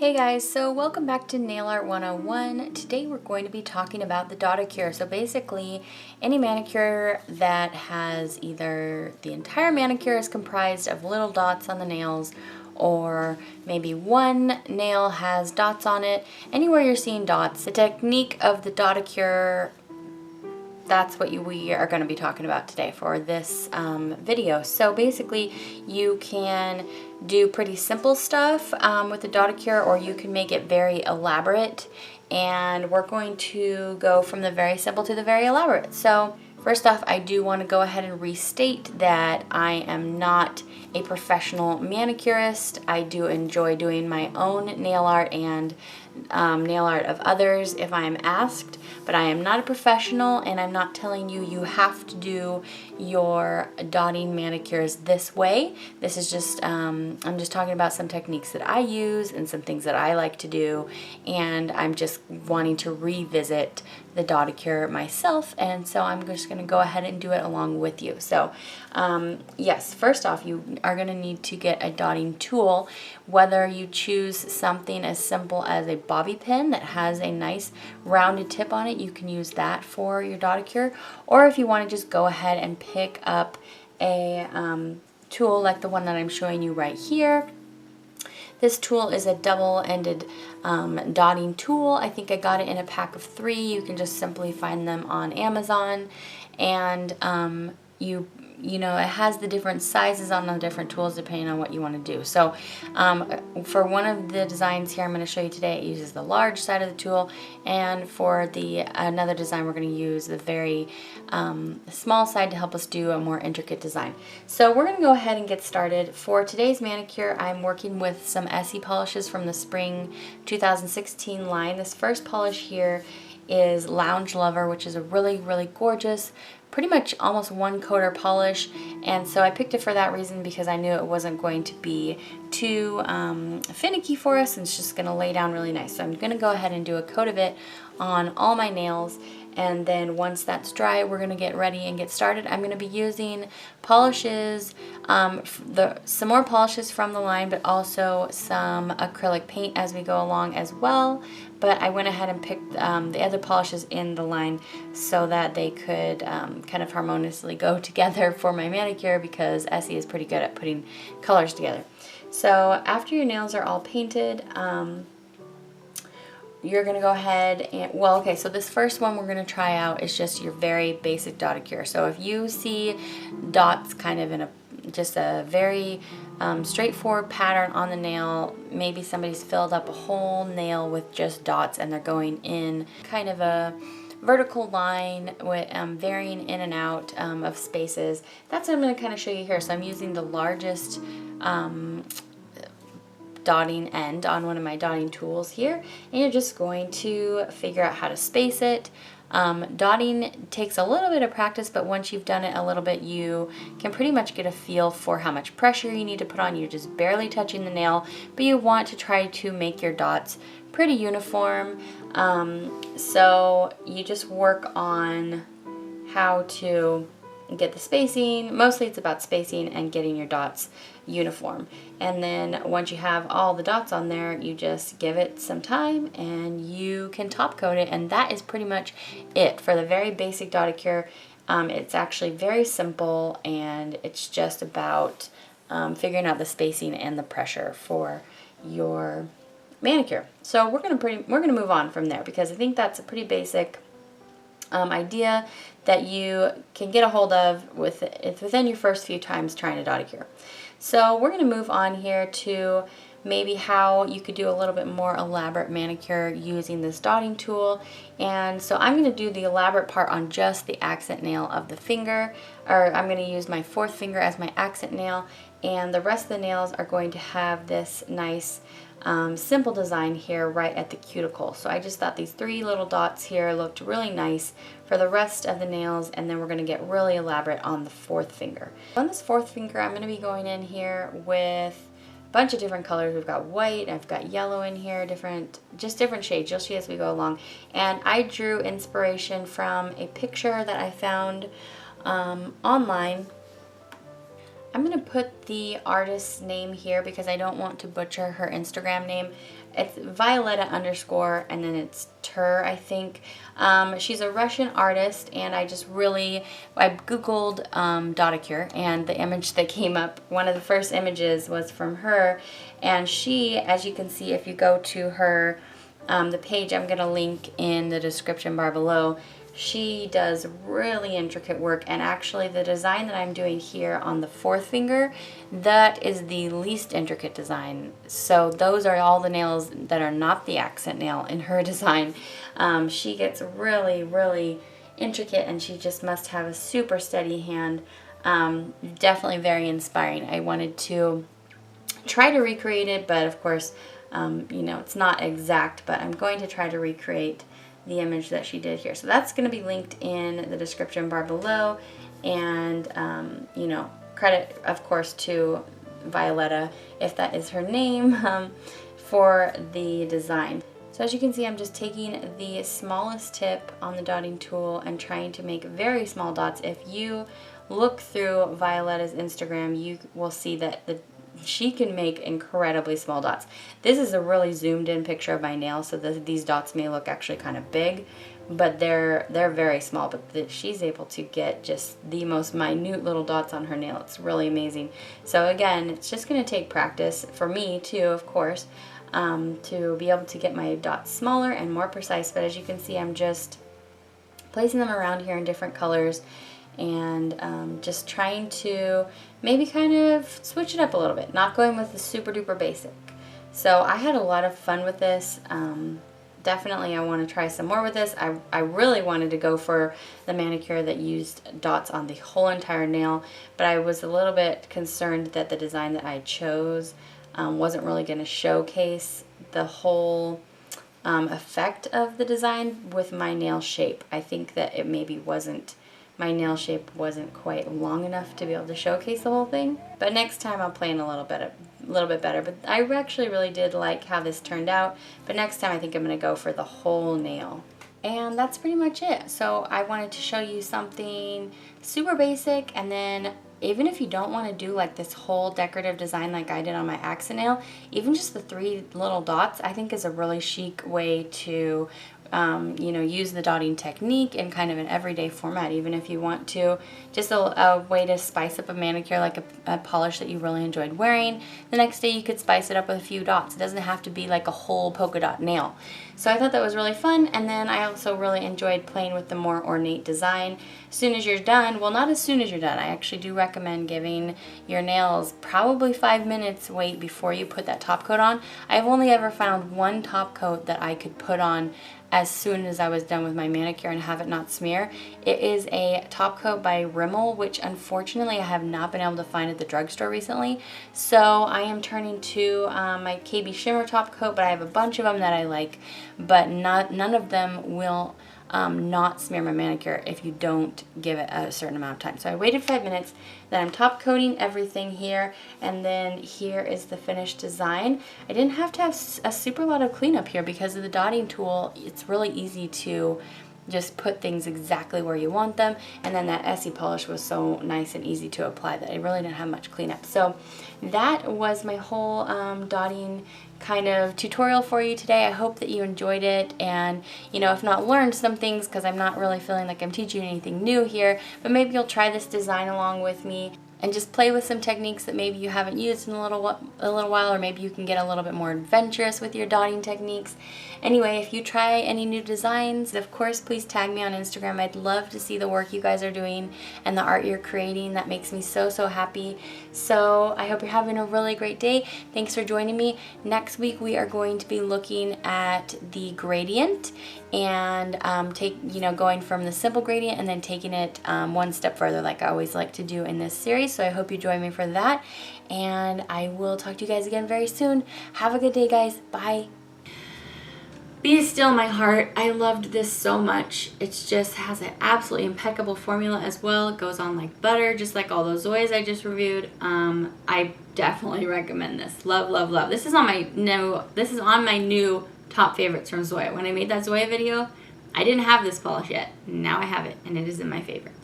Hey guys, so welcome back to Nail Art 101. Today we're going to be talking about the Dotticure. So basically, any manicure that has either the entire manicure is comprised of little dots on the nails, or maybe one nail has dots on it. Anywhere you're seeing dots, the technique of the Dotticure, that's what we are going to be talking about today for this video. So basically, you can do pretty simple stuff with the Dotticure, or you can make it very elaborate. And we're going to go from the very simple to the very elaborate. So first off, I do want to go ahead and restate that I am not a professional manicurist. I do enjoy doing my own nail art and nail art of others if I am asked, but I am not a professional, and I'm not telling you you have to do your dotting manicures this way. This is just, I'm just talking about some techniques that I use and some things that I like to do, and I'm just wanting to revisit the Dotticure myself, and so I'm just going to go ahead and do it along with you. So yes, first off, you are going to need to get a dotting tool, whether you choose something as simple as a bobby pin that has a nice rounded tip on it. You can use that for your Dotticure, or if you want to just go ahead and pick up a tool like the one that I'm showing you right here. This tool is a double-ended dotting tool. I think I got it in a pack of 3. You can just simply find them on Amazon, and you know, it has the different sizes on the different tools depending on what you want to do. So for one of the designs here I'm going to show you today, it uses the large side of the tool, and for the another design we're going to use the very small side to help us do a more intricate design. So we're going to go ahead and get started. For today's manicure, I'm working with some Essie polishes from the spring 2016 line. This first polish here is Lounge Lover, which is a really gorgeous, pretty much almost one coater polish, and so I picked it for that reason, because I knew it wasn't going to be too finicky for us, and it's just going to lay down really nice. So I'm going to go ahead and do a coat of it on all my nails, and then once that's dry, we're going to get ready and get started. I'm going to be using polishes, some more polishes from the line, but also some acrylic paint as we go along as well. But I went ahead and picked the other polishes in the line so that they could kind of harmoniously go together for my manicure, because Essie is pretty good at putting colors together. So after your nails are all painted, you're going to go ahead and, well, okay, so this first one we're going to try out is just your very basic Dotticure. So if you see dots kind of in just a very straightforward pattern on the nail, maybe somebody's filled up a whole nail with just dots and they're going in kind of a vertical line with varying in and out of spaces. That's what I'm going to kind of show you here. So I'm using the largest dotting end on one of my dotting tools here, and you're just going to figure out how to space it. Dotting takes a little bit of practice, but once you've done it a little bit, you can pretty much get a feel for how much pressure you need to put on. You're just barely touching the nail, but you want to try to make your dots pretty uniform. So you just work on how to get the spacing. Mostly it's about spacing and getting your dots uniform. And then once you have all the dots on there, you just give it some time and you can top coat it, and that is pretty much it for the very basic Dotticure. It's actually very simple, and it's just about figuring out the spacing and the pressure for your manicure. So we're gonna move on from there, because I think that's a pretty basic idea that you can get a hold of within your first few times trying a Dotticure. So we're going to move on here to maybe how you could do a little bit more elaborate manicure using this dotting tool. And so I'm going to do the elaborate part on just the accent nail of the finger, or I'm going to use my 4th finger as my accent nail, and the rest of the nails are going to have this nice simple design here right at the cuticle. So I just thought these 3 little dots here looked really nice for the rest of the nails, and then we're going to get really elaborate on the 4th finger. On this 4th finger, I'm going to be going in here with a bunch of different colors. We've got white, I've got yellow in here, just different shades. You'll see as we go along. And I drew inspiration from a picture that I found online I'm going to put the artist's name here because I don't want to butcher her Instagram name. It's Violetta _ and then it's Tur, I think. She's a Russian artist, and I Googled Dotticure, and the image that came up, one of the first images was from her, and she, as you can see, if you go to her, the page I'm going to link in the description bar below, she does really intricate work, and actually the design that I'm doing here on the fourth finger, that is the least intricate design. So those are all the nails that are not the accent nail in her design. She gets really, really intricate, and she just must have a super steady hand. Definitely very inspiring. I wanted to try to recreate it, but of course, you know, it's not exact, but I'm going to try to recreate the image that she did here. So that's going to be linked in the description bar below, and you know, credit of course to Violetta, if that is her name, for the design. So as you can see, I'm just taking the smallest tip on the dotting tool and trying to make very small dots. If you look through Violetta's Instagram, you will see that she can make incredibly small dots. This is a really zoomed in picture of my nail, so these dots may look actually kind of big, but they're very small. But she's able to get just the most minute little dots on her nail. It's really amazing. So again, it's just going to take practice for me too, of course, to be able to get my dots smaller and more precise. But as you can see, I'm just placing them around here in different colors, and just trying to maybe kind of switch it up a little bit, not going with the super duper basic. So I had a lot of fun with this. Definitely I want to try some more with this. I really wanted to go for the manicure that used dots on the whole entire nail, but I was a little bit concerned that the design that I chose wasn't really going to showcase the whole effect of the design with my nail shape. I think that it maybe wasn't, my nail shape wasn't quite long enough to be able to showcase the whole thing. But next time I'll plan a little bit better. But I actually really did like how this turned out. But next time I think I'm going to go for the whole nail. And that's pretty much it. So I wanted to show you something super basic, and then even if you don't want to do like this whole decorative design like I did on my accent nail, even just the 3 little dots I think is a really chic way to you know, use the dotting technique in kind of an everyday format. Even if you want to, just a way to spice up a manicure, like a polish that you really enjoyed wearing. The next day you could spice it up with a few dots. It doesn't have to be like a whole polka dot nail. So I thought that was really fun, and then I also really enjoyed playing with the more ornate design. As soon as you're done, well, not as soon as you're done, I actually do recommend giving your nails probably 5 minutes wait before you put that top coat on. I've only ever found one top coat that I could put on as soon as I was done with my manicure and have it not smear. It is a top coat by Rimmel, which unfortunately I have not been able to find at the drugstore recently. So I am turning to my KB Shimmer top coat, but I have a bunch of them that I like, but none of them will not smear my manicure if you don't give it a certain amount of time. So I waited 5 minutes, then I'm top coating everything here, and then here is the finished design. I didn't have to have a super lot of cleanup here because of the dotting tool. It's really easy to just put things exactly where you want them, and then that Essie polish was so nice and easy to apply that I really didn't have much cleanup. So that was my whole dotting kind of tutorial for you today. I hope that you enjoyed it, and you know, if not, learned some things, because I'm not really feeling like I'm teaching anything new here, but maybe you'll try this design along with me and just play with some techniques that maybe you haven't used in a little while, or maybe you can get a little bit more adventurous with your dotting techniques. Anyway, if you try any new designs, of course, please tag me on Instagram. I'd love to see the work you guys are doing and the art you're creating. That makes me so happy. So I hope you're having a really great day. Thanks for joining me. Next week we are going to be looking at the gradient and going from the simple gradient and then taking it one step further, like I always like to do in this series. So I hope you join me for that, and I will talk to you guys again very soon. Have a good day, guys. Bye. Be Still My Heart. I loved this so much. It just has an absolutely impeccable formula as well. It goes on like butter, just like all those Zoyas I just reviewed. I definitely recommend this. Love, love, love. This is on my new top favorites from Zoya. When I made that Zoya video, I didn't have this polish yet. Now I have it, and it is in my favorite.